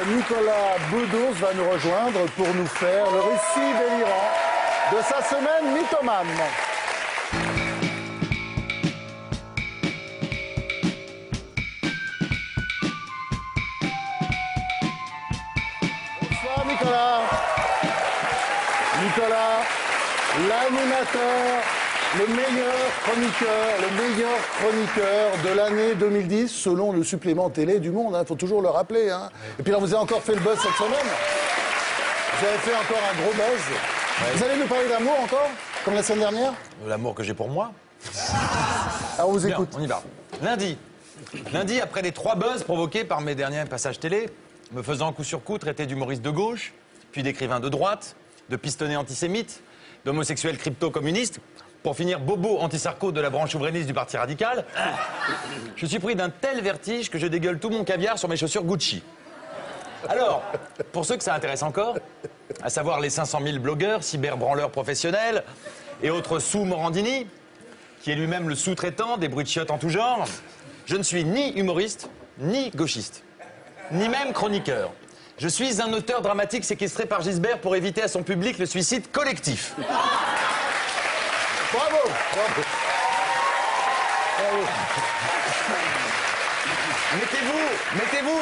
Nicolas Bedos va nous rejoindre pour nous faire le récit délirant de sa semaine mythomane. Bonsoir Nicolas. Nicolas, l'animateur, le meilleur chroniqueur de l'année 2010 selon le supplément télé du Monde. Il faut toujours le rappeler. Hein. Et puis là, vous avez encore fait le buzz cette semaine. Vous avez fait encore un gros buzz. Ouais. Vous allez nous parler d'amour encore, comme la semaine dernière? L'amour que j'ai pour moi. Alors, on vous écoute. Bien, on y va. Lundi, après les 3 buzz provoqués par mes derniers passages télé, me faisant coup sur coup traiter d'humoriste de gauche, puis d'écrivain de droite, de pistonné antisémite, d'homosexuel crypto-communiste, pour finir bobo anti-sarko de la branche souverainiste du Parti radical, je suis pris d'un tel vertige que je dégueule tout mon caviar sur mes chaussures Gucci. Alors, pour ceux que ça intéresse encore, à savoir les 500 000 blogueurs, cyberbranleurs professionnels et autres sous-Morandini, qui est lui-même le sous-traitant des bruits de chiottes en tout genre, je ne suis ni humoriste, ni gauchiste, ni même chroniqueur. Je suis un auteur dramatique séquestré par Gisbert pour éviter à son public le suicide collectif. Bravo, bravo. Bravo.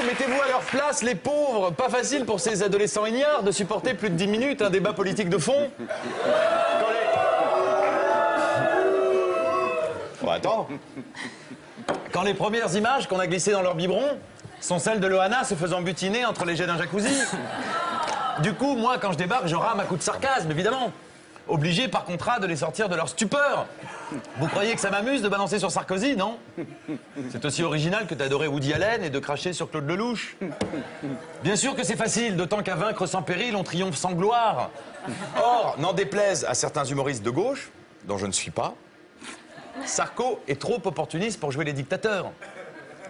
Mettez-vous à leur place, les pauvres. Pas facile pour ces adolescents ignares de supporter plus de 10 minutes un débat politique de fond. Quand les premières images qu'on a glissées dans leur biberon sont celles de Loana se faisant butiner entre les jets d'un jacuzzi. Du coup, moi, quand je débarque, je rame à coups de sarcasme, évidemment. Obligé par contrat de les sortir de leur stupeur. Vous croyez que ça m'amuse de balancer sur Sarkozy, non? C'est aussi original que d'adorer Woody Allen et de cracher sur Claude Lelouch. Bien sûr que c'est facile, d'autant qu'à vaincre sans péril, on triomphe sans gloire. Or, n'en déplaise à certains humoristes de gauche, dont je ne suis pas, Sarko est trop opportuniste pour jouer les dictateurs.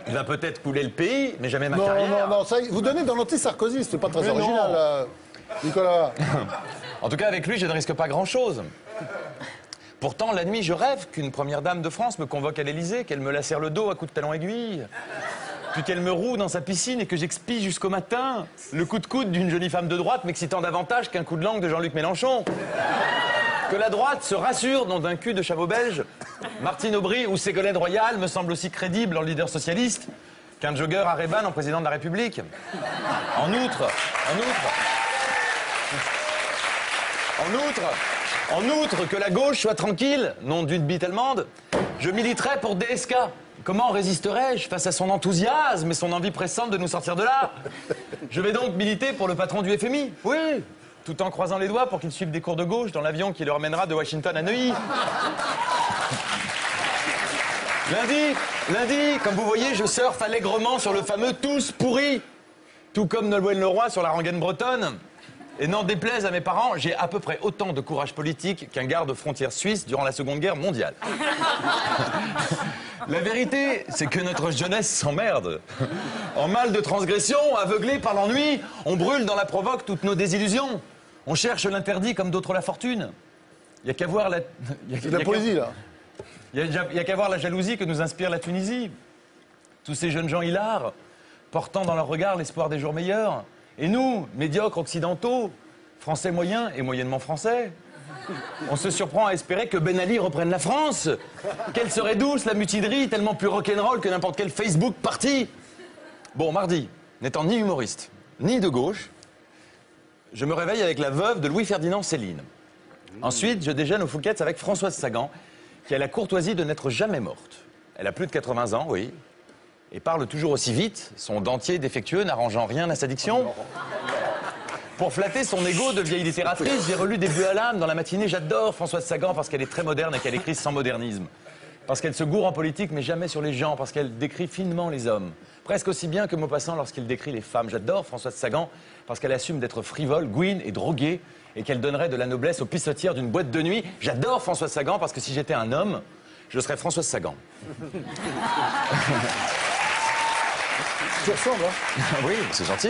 Il va peut-être couler le pays, mais jamais ma carrière. Non, ça, vous donnez dans l'anti-Sarkozy, c'est pas très original, Nicolas. En tout cas, avec lui, je ne risque pas grand-chose. Pourtant, la nuit, je rêve qu'une première dame de France me convoque à l'Élysée, qu'elle me lacère le dos à coups de talon aiguille, puis qu'elle me roue dans sa piscine et que j'expie jusqu'au matin le coup de coude d'une jolie femme de droite m'excitant davantage qu'un coup de langue de Jean-Luc Mélenchon. Que la droite se rassure dans un cul de chameau belge, Martine Aubry ou Ségolène Royal me semblent aussi crédibles en leader socialiste qu'un jogger à Reban en président de la République. En outre, que la gauche soit tranquille, nom d'une bite allemande, je militerai pour DSK. Comment résisterai-je face à son enthousiasme et son envie pressante de nous sortir de là? Je vais donc militer pour le patron du FMI, oui, tout en croisant les doigts pour qu'il suive des cours de gauche dans l'avion qui le ramènera de Washington à Neuilly. Lundi, comme vous voyez, je surfe allègrement sur le fameux tous pourris, tout comme Nolwenn Leroy sur la rengaine bretonne. Et n'en déplaise à mes parents, j'ai à peu près autant de courage politique qu'un garde-frontière suisse durant la Seconde Guerre mondiale. La vérité, c'est que notre jeunesse s'emmerde. En mal de transgression, aveuglé par l'ennui, on brûle dans la provoque toutes nos désillusions. On cherche l'interdit comme d'autres la fortune. Il n'y a qu'à voir la... C'est de la poésie, là. Il n'y a qu'à voir la jalousie que nous inspire la Tunisie. Tous ces jeunes gens hilars, portant dans leur regard l'espoir des jours meilleurs. Et nous, médiocres occidentaux, français moyens et moyennement français, on se surprend à espérer que Ben Ali reprenne la France. Quelle serait douce la mutinerie, tellement plus rock'n'roll que n'importe quel Facebook party. Bon, mardi, n'étant ni humoriste, ni de gauche, je me réveille avec la veuve de Louis-Ferdinand Céline. Ensuite, je déjeune au Fouquet's avec Françoise Sagan, qui a la courtoisie de n'être jamais morte. Elle a plus de 80 ans, oui, et parle toujours aussi vite, son dentier défectueux n'arrangeant rien à sa diction. Pour flatter son ego de vieille littératrice, j'ai relu des buts à l'âme dans la matinée. J'adore Françoise Sagan parce qu'elle est très moderne et qu'elle écrit sans modernisme. Parce qu'elle se gourre en politique, mais jamais sur les gens, parce qu'elle décrit finement les hommes. Presque aussi bien que Maupassant lorsqu'il décrit les femmes. J'adore Françoise Sagan parce qu'elle assume d'être frivole, gouine et droguée, et qu'elle donnerait de la noblesse aux pissotières d'une boîte de nuit. J'adore Françoise Sagan parce que si j'étais un homme, je serais Françoise Sagan. Tu ressembles, hein? Oui, c'est gentil.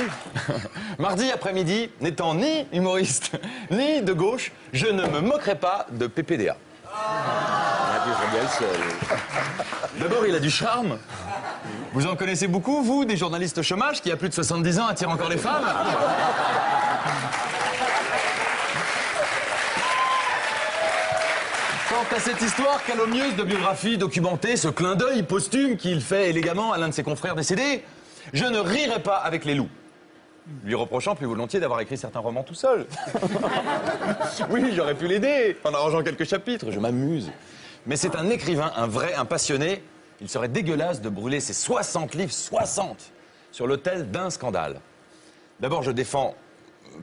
Mardi après-midi, n'étant ni humoriste, ni de gauche, je ne me moquerai pas de PPDA. D'abord, il a du charme. Vous en connaissez beaucoup, vous, des journalistes au chômage qui, à plus de 70 ans, attirent encore les femmes? Quant à cette histoire calomnieuse de biographie documentée, ce clin d'œil posthume qu'il fait élégamment à l'un de ses confrères décédés, je ne rirai pas avec les loups. Lui reprochant plus volontiers d'avoir écrit certains romans tout seul. Oui, j'aurais pu l'aider en arrangeant quelques chapitres, je m'amuse. Mais c'est un écrivain, un vrai, un passionné. Il serait dégueulasse de brûler ses 60 livres, 60, sur l'autel d'un scandale. D'abord, je défends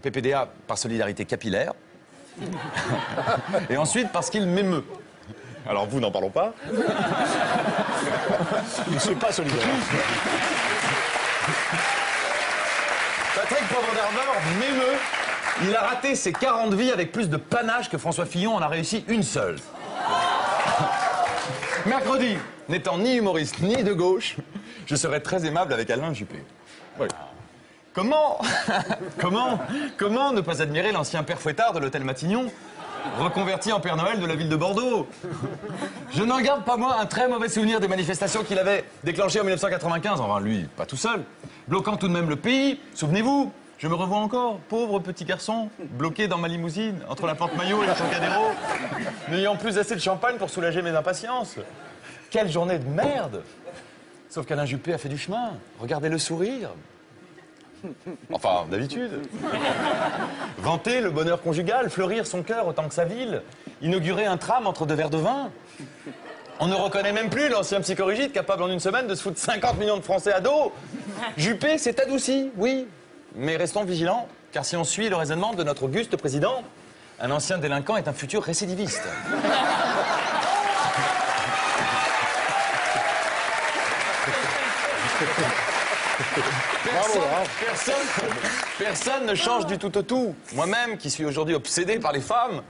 PPDA par solidarité capillaire. Et ensuite, parce qu'il m'émeut. Alors vous, n'en parlons pas. Je ne suis pas solidaire. Patrick Poivre-d'Arvor m'émeut. Il a raté ses 40 vies avec plus de panache que François Fillon en a réussi une seule. Mercredi, n'étant ni humoriste ni de gauche, je serai très aimable avec Alain Juppé. Oui. Comment ne pas admirer l'ancien père Fouettard de l'hôtel Matignon, reconverti en Père Noël de la ville de Bordeaux? Je n'en garde pas moins un très mauvais souvenir des manifestations qu'il avait déclenchées en 1995, enfin lui, pas tout seul, bloquant tout de même le pays. Souvenez-vous, je me revois encore, pauvre petit garçon, bloqué dans ma limousine, entre la porte Maillot et le Trocadéro, n'ayant plus assez de champagne pour soulager mes impatiences. Quelle journée de merde! Sauf qu'Alain Juppé a fait du chemin. Regardez le sourire. Enfin, d'habitude. Vanter le bonheur conjugal, fleurir son cœur autant que sa ville, inaugurer un tram entre deux verres de vin. On ne reconnaît même plus l'ancien psychorigide capable en une semaine de se foutre 50 millions de Français à dos. Juppé s'est adouci, oui. Mais restons vigilants, car si on suit le raisonnement de notre auguste président, un ancien délinquant est un futur récidiviste. Personne ne change du tout au tout. Moi-même, qui suis aujourd'hui obsédé par les femmes,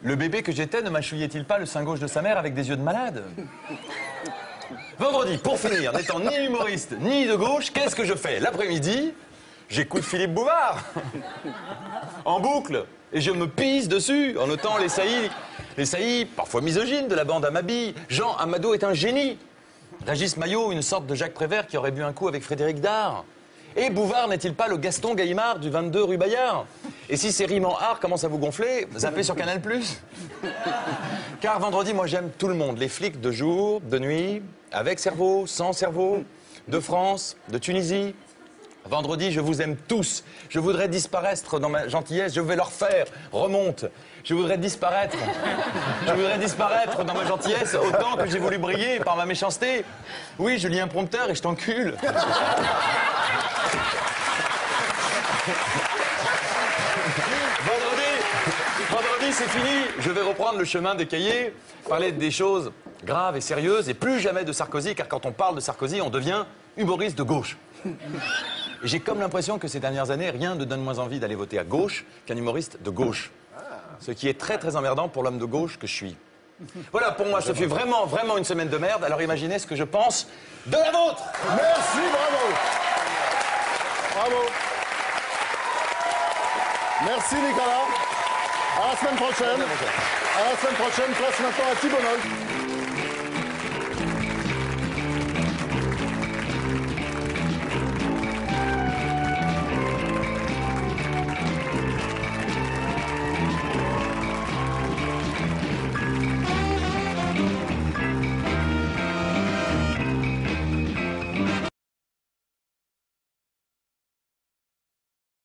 le bébé que j'étais ne mâchouillait-il pas le sein gauche de sa mère avec des yeux de malade? Vendredi, pour finir, n'étant ni humoriste ni de gauche, qu'est-ce que je fais? L'après-midi, j'écoute Philippe Bouvard en boucle et je me pisse dessus en notant les saillies parfois misogynes de la bande Amabi. Jean Amado est un génie. Régis Maillot, une sorte de Jacques Prévert qui aurait bu un coup avec Frédéric Dard. Et Bouvard n'est-il pas le Gaston Gaillimard du 22 rue Bayard? Et si ces rimes en art commencent à vous gonfler, zappez sur Canal+. Car vendredi, moi j'aime tout le monde. Les flics de jour, de nuit, avec cerveau, sans cerveau, de France, de Tunisie. Vendredi, je vous aime tous. Je voudrais disparaître dans ma gentillesse. Je vais leur faire remonte. Je voudrais disparaître. Je voudrais disparaître dans ma gentillesse autant que j'ai voulu briller par ma méchanceté. Oui, je lis un prompteur et je t'encule. Vendredi, c'est fini. Je vais reprendre le chemin des cahiers, parler des choses graves et sérieuses et plus jamais de Sarkozy, car quand on parle de Sarkozy, on devient humoriste de gauche. J'ai comme l'impression que ces dernières années, rien ne donne moins envie d'aller voter à gauche qu'un humoriste de gauche. Ce qui est très très emmerdant pour l'homme de gauche que je suis. Voilà, pour moi, ce fut vraiment, vraiment une semaine de merde. Alors imaginez ce que je pense de la vôtre. Merci, bravo. Bravo. Merci, Nicolas. À la semaine prochaine. À la semaine prochaine. Place maintenant à Thibault Nol.